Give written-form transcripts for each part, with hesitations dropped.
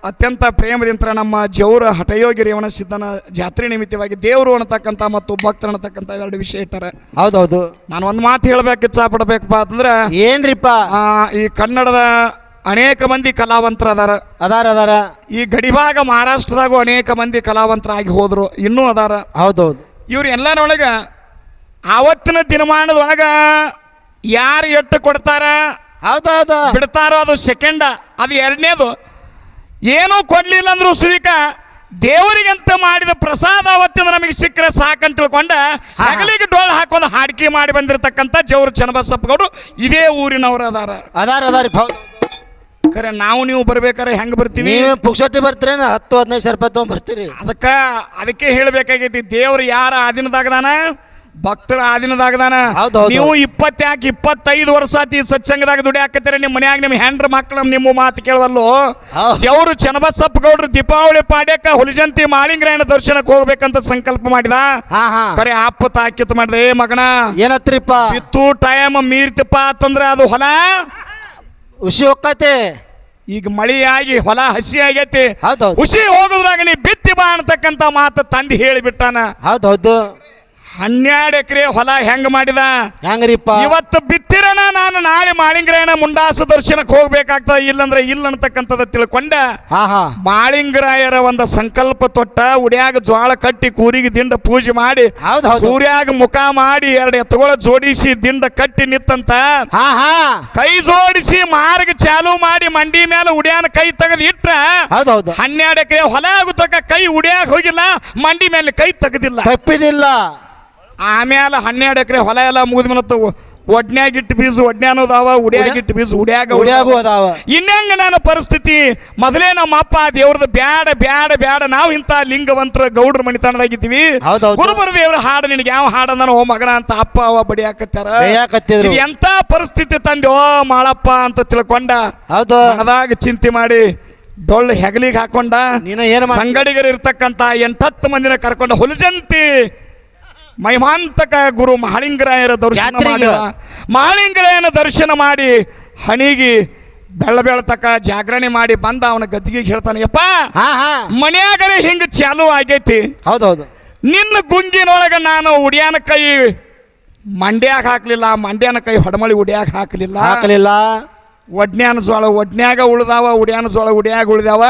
ಅತ್ಯಂತ ಪ್ರೇಮದಿಂದ ನಮ್ಮ ಜೌರ ಹಠಯೋಗಿ ರೇವಣ ಸಿದ್ಧನ ಜಾತ್ರೆ ನಿಮಿತ್ತವಾಗಿ ದೇವರು ಅನ್ನತಕ್ಕಂಥ ಮತ್ತು ಭಕ್ತರು ಅನ್ನತಕ್ಕಂಥ ಎರಡು ವಿಷಯ ಇಟ್ಟಾರ. ಹೌದೌದು. ನಾನು ಒಂದು ಮಾತು ಹೇಳ್ಬೇಕು, ಇಚ್ಛಾ ಪಡಬೇಕಪ್ಪ ಅಂತಂದ್ರೆ ಏನ್ರಿಪ್ಪ, ಈ ಕನ್ನಡದ ಅನೇಕ ಮಂದಿ ಕಲಾವಂತರ ಅದಾರ. ಈ ಗಡಿಭಾಗ ಮಹಾರಾಷ್ಟ್ರದಾಗೂ ಅನೇಕ ಮಂದಿ ಕಲಾವಂತರಾಗಿ ಹೋದ್ರು, ಇನ್ನೂ ಅದಾರ. ಹೌದೌದು. ಇವ್ರು ಎಲ್ಲರೊಳಗ ಆವತ್ತಿನ ದಿನಮಾನದೊಳಗ ಯಾರು ಎಟ್ಟು ಕೊಡ್ತಾರ ಹೌದೌದು ಬಿಡ್ತಾರೋ ಅದು ಸೆಕೆಂಡ, ಅದು ಎರಡನೇದು. ಏನೂ ಕೊಡ್ಲಿಲ್ಲ ಅಂದ್ರು ಸುದೀಕ ದೇವರಿಗಂತ ಮಾಡಿದ ಪ್ರಸಾದ ಅವತ್ತಿಂದ ನಮಗೆ ಸಿಕ್ಕರೆ ಸಾಕಂತ ತಿಳ್ಕೊಂಡ ಹಗಲಿಗೆ ಡೋಲ್ ಹಾಕೊಂಡು ಹಾಡಿಕೆ ಮಾಡಿ ಬಂದಿರತಕ್ಕಂಥ ಜೌರು ಚನ್ನಬಸಪ್ಪಗೌಡರು ಇದೇ ಊರಿನವರು ಅದಾರ. ಖರೆ ನಾವು ನೀವು ಬರ್ಬೇಕಾರೆ ಹೆಂಗ್ ಬರ್ತೀವಿ? ನೀವೇ ಪುಕ್ಷಟಿ ಬರ್ತೀರೇನ? 10-15 ರೂಪಾಯಿ ತಗೊಂಡ್ ಬರ್ತೀರಿ. ಅದಕ್ಕೆ ಹೇಳ್ಬೇಕಾಗೈತಿ, ದೇವ್ರು ಯಾರ ಆದಿನದಾಗದಾನ, ಭಕ್ತರ ಆದಿನದಾಗದಾನ. ನೀವು 25 ವರ್ಷ ಆತಿ ಸತ್ಸಂಗದಾಗ ದುಡಿಯಾಕತ್ತೀರ, ನಿಮ್ಮ ಮನ್ಯಾಗ ನಿಮ್ಮ ಹೆಂಡ್ರ ಮಕ್ಕಳು ನಿಮ್ಮ ಮಾತು ಕೇಳವಲ್ಲು. ಜೌರು ಚನ್ನಬಸಪ್ಪಗೌಡರು ದೀಪಾವಳಿ ಪಾಡ್ಯಕ್ಕ ಹುಲಿಜಂತಿ ಮಾಳಿಂಗರಾಯಣ ದರ್ಶನಕ್ಕೆ ಹೋಗ್ಬೇಕಂತ ಸಂಕಲ್ಪ ಮಾಡಿದ. ಖರೆ ಆಪ ತಾಕಿತ್ ಮಾಡಿದೆ, ಮಗನ ಏನತ್ರಿಪ್ಪ ಬಿತ್ತು ಟೈಮ್ ಮೀರ್ತಿಪ್ಪ ಅಂತಂದ್ರೆ ಅದು ಹೊಲ ಹುಸಿ ಹೋಗ್ತೈತೆ. ಈಗ ಮಳಿಯಾಗಿ ಹೊಲ ಹಸಿ ಆಗೈತಿ, ಹುಸಿ ಹೋಗುದ್ರಾಗ ನೀ ಬಿತ್ತಿ ಬಾ ಅನ್ನತಕ್ಕಂತ ಮಾತು ತಂದಿ ಹೇಳಿಬಿಟ್ಟಾನ. ಹೌದೌದು. 12 ಎಕರೆ ಹೊಲ ಹೆಂಗ್ ಮಾಡಿದ? ಹೆಂಗ್ರಿಪ್ಪ? ಇವತ್ತು ಬಿತ್ತಿರನ ನಾನು ನಾಳೆ ಮಾಳಿಂಗರಾಯಣ ಮುಂಡಾಸ ದರ್ಶನಕ್ಕೆ ಹೋಗ್ಬೇಕಾಗ್ತದ, ಇಲ್ಲಂದ್ರೆ ಇಲ್ಲ ಅನ್ನತಕ್ಕಂಥದ್ದು ತಿಳ್ಕೊಂಡ ಮಾಳಿಂಗರಾಯರ ಒಂದು ಸಂಕಲ್ಪ ತೊಟ್ಟ, ಉಡ್ಯಾಗ ಜ್ವಾಳ ಕಟ್ಟಿ ಕೂರಿಗೆ ದಿಂಡ ಪೂಜೆ ಮಾಡಿ ಸೂರ್ಯಾಗ ಮುಖ ಮಾಡಿ 2 ಎತ್ತುಗಳ ಜೋಡಿಸಿ ದಿಂಡ ಕಟ್ಟಿ ನಿತ್ತಂತ. ಕೈ ಜೋಡಿಸಿ ಮಾರ್ಗ ಚಾಲು ಮಾಡಿ ಮಂಡಿ ಮೇಲೆ ಉಡ್ಯಾನ ಕೈ ತೆಗೆದು ಇಟ್ರ 12 ಎಕರೆ ಹೊಲ ಆಗುತ್ತಕ ಕೈ ಉಡ್ಯಾಗ ಹೋಗಿಲ್ಲ, ಮಂಡಿ ಮೇಲೆ ಕೈ ತೆಗೆದಿಲ್ಲ, ತಪ್ಪಿದಿಲ್ಲ. ಆಮೇಲೆ 12 ಎಕರೆ ಹೊಲ ಎಲ್ಲ ಮುಗಿದ ಮೇಲೆ ಒಡ್ನ್ಯಾಗಿಟ್ಟು ಬೀಸು ಒಡ್ನ್ಯಾನೋದಾವ, ಉಡ್ಯಾಗಿಟ್ಟು ಬೀಸು ಉಡ್ಯಾಗೂ ಅದಾವ. ಇನ್ನಂಗ ನನ್ನ ಪರಿಸ್ಥಿತಿ ಮೊದಲೇ ನಮ್ಮ ಅಪ್ಪ ದೇವ್ರದ್ದು ಬ್ಯಾಡ ಬ್ಯಾಡ ಬ್ಯಾಡ, ನಾವು ಇಂಥ ಲಿಂಗವಂತರ ಗೌಡ್ರ ಮನಿತನದಾಗಿದ್ದೀವಿ, ಗುರುಬರ ದೇವ್ರ ಹಾಡು ನಿನಗೆ ಯಾವ ಹಾಡಂದ ಓ ಮಗನ ಅಂತ ಅಪ್ಪ ಅವ ಬಡಿಯಾಕತ್ತಾರ. ಎಂತ ಪರಿಸ್ಥಿತಿ ತಂದೆ ಓ ಮಾಳಪ್ಪ ಅಂತ ತಿಳ್ಕೊಂಡ ಅದಾಗ ಚಿಂತೆ ಮಾಡಿ ಡೊಳ್ಳು ಹೆಗಲಿಗೆ ಹಾಕೊಂಡ ಸಂಗಡಿಗರು ಇರ್ತಕ್ಕಂಥ 8-10 ಮಂದಿನ ಕರ್ಕೊಂಡ ಹುಲಿಜಂತಿ ಮಹಿಮಾಂತಕ ಗುರು ಮಾಳಿಂಗರಾಯರ ದರ್ಶನ ಮಾಡಿ ಮಾಳಿಂಗರಾಯನ ದರ್ಶನ ಮಾಡಿ ಹಣಿಗಿ ಬೆಳತಕ್ಕ ಜಾಗರಣೆ ಮಾಡಿ ಬಂದ ಅವನ ಗದ್ದಿಗೆ ಹೇಳ್ತಾನೆ, ಯಪ್ಪ ಮನ್ಯಾಗರೆ ಹಿಂಗ ಚಾಲು ಆಗೈತಿ. ಹೌದೌದು. ನಿನ್ನ ಗುಂಗಿನೊಳಗ ನಾನು ಉಡ್ಯಾನ ಕೈ ಮಂಡ್ಯಾಗ ಹಾಕ್ಲಿಲ್ಲ, ಮಂಡ್ಯಾನ ಕೈ ಹೊಡಮಳಿ ಉಡ್ಯಾಗ ಹಾಕಲಿಲ್ಲ. ಒಡ್ನ್ಯಾನ ಜೋಳ ಒಡ್ನ್ಯಾಗ ಉಳ್ದಾವ, ಉಡ್ಯಾನ ಜೋಳ ಉಡ್ಯಾಗ ಉಳಿದಾವ.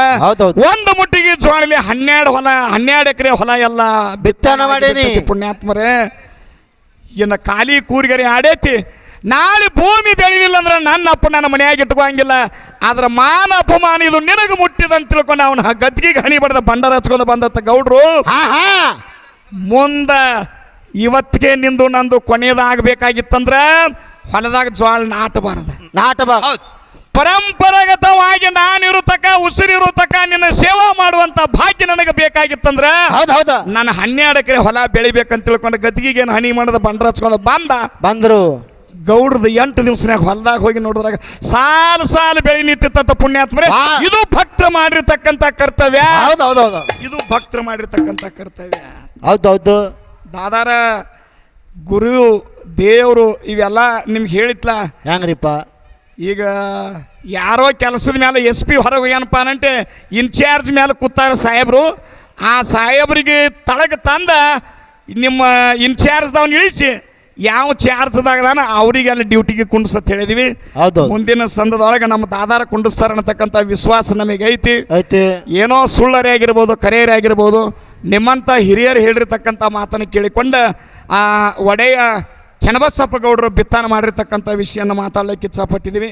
ಒಂದು ಮುಟ್ಟಿಗೆ ಜೋಳಲಿ 12 ಎಕರೆ ಹೊಲ ಎಲ್ಲ ಬಿತ್ತನೆ ಮಾಡೀನಿ ಪುಣ್ಯಾತ್ಮರೇ. ಇನ್ನು ಖಾಲಿ ಕೂರಿಗರಿ ಆಡೈತಿ. ನಾಳೆ ಭೂಮಿ ಬೆಳಿಲಿಲ್ಲ ಅಂದ್ರೆ ನನ್ನ ಅಪ್ಪ ನನ್ನ ಮನೆಯಾಗ ಇಟ್ಕೋಂಗಿಲ್ಲ, ಆದ್ರ ಮಾನ ಅಪಮಾನ ಇದು ನಿನಗೆ ಮುಟ್ಟಿದಂತ ತಿಳ್ಕೊಂಡು ಅವನ ಗದ್ದಿಗೆ ಹಣಿ ಬಡ್ದ ಬಂಡಾರ ಹಚ್ಕೊಂಡು ಬಂದತ್ತ ಗೌಡ್ರು. ಮುಂದ ಇವತ್ತಿಗೆ ನಿಂದು ನಂದು ಕೊನೆಯದಾಗಬೇಕಾಗಿತ್ತಂದ್ರ ಹೊಲದಾಗ ಜೋಳ ನಾಟಬಾರದು. ಪರಂಪರಾಗತವಾಗಿ ನಾನಿರು ತಕ ಉಸಿರಿರು ತಕ ನಿನ್ನ ಸೇವಾ ಮಾಡುವಂತ ಭಾಗ್ಯ ನನಗೆ ಬೇಕಾಗಿತ್ತಂದ್ರ ನಾನು 12 ಎಕರೆ ಹೊಲ ಬೆಳಿಬೇಕಂತ ತಿಳ್ಕೊಂಡು ಗದ್ದಿಗೆ ಹನಿ ಮಾಡದ ಬಂಡ್ರ ಹಚ್ಕೊಂಡು ಬಂದ್ರು. ಗೌಡ್ರದ್ದು 8 ದಿವಸನಾಗ ಹೊಲದಾಗ ಹೋಗಿ ನೋಡಿದ್ರಾಗ ಸಾಲು ಬೆಳಿ ನಿಂತಿತ್ತ ಪುಣ್ಯಾತ್ಮರೇ. ಇದು ಭಕ್ತರು ಮಾಡಿರ್ತಕ್ಕಂಥ ಕರ್ತವ್ಯ. ಇದು ಭಕ್ತರು ಮಾಡಿರ್ತಕ್ಕಂಥ ಕರ್ತವ್ಯ. ಹೌದೌದು. ದಾದಾರ ಗುರು ದೇವರು ಇವೆಲ್ಲ ನಿಮ್ಗೆ ಹೇಳಿತ್ಲ ಹೆಂಗ್ರಿಪ್ಪ? ಈಗ ಯಾರೋ ಕೆಲಸದ ಮೇಲೆ SP ಹೊರಗೆ ಏನಪ್ಪ ಅನ್ನಂತೆ ಇನ್ಚಾರ್ಜ್ ಮೇಲೆ ಕೂತಾರ ಸಾಹೇಬ್ರು. ಆ ಸಾಹೇಬ್ರಿಗೆ ತಳಗ ತಂದ ನಿಮ್ಮ ಇನ್ಚಾರ್ಜ್ದವ್ನು ಇಳಿಸಿ ಯಾವ ಚಾರ್ಜ್ದಾಗದಾನ ಅವರಿಗೆ ಅಲ್ಲಿ ಡ್ಯೂಟಿಗೆ ಕುಂಡಿಸತ್ ಹೇಳಿದ್ವಿ. ಮುಂದಿನ ಸಂದದೊಳಗೆ ನಮ್ಮ ದಾದಾರ ಕುಂಡಿಸ್ತಾರ ಅನ್ನತಕ್ಕಂಥ ವಿಶ್ವಾಸ ನಮಗೆ ಐತಿ. ಏನೋ ಸುಳ್ಳರೇ ಆಗಿರ್ಬೋದು, ಕರೆಯರೇ ಆಗಿರ್ಬೋದು, ನಿಮ್ಮಂಥ ಹಿರಿಯರು ಹೇಳಿರ್ತಕ್ಕಂಥ ಮಾತನ್ನು ಕೇಳಿಕೊಂಡು ಆ ಒಡೆಯ ಚನ್ನಬಸಪ್ಪಗೌಡರು ಬಿತ್ತಾನ ಮಾಡಿರ್ತಕ್ಕಂಥ ವಿಷಯನ ಮಾತಾಡ್ಲಿಕ್ಕೆ ಇಚ್ಛಪಟ್ಟಿದ್ದೀವಿ.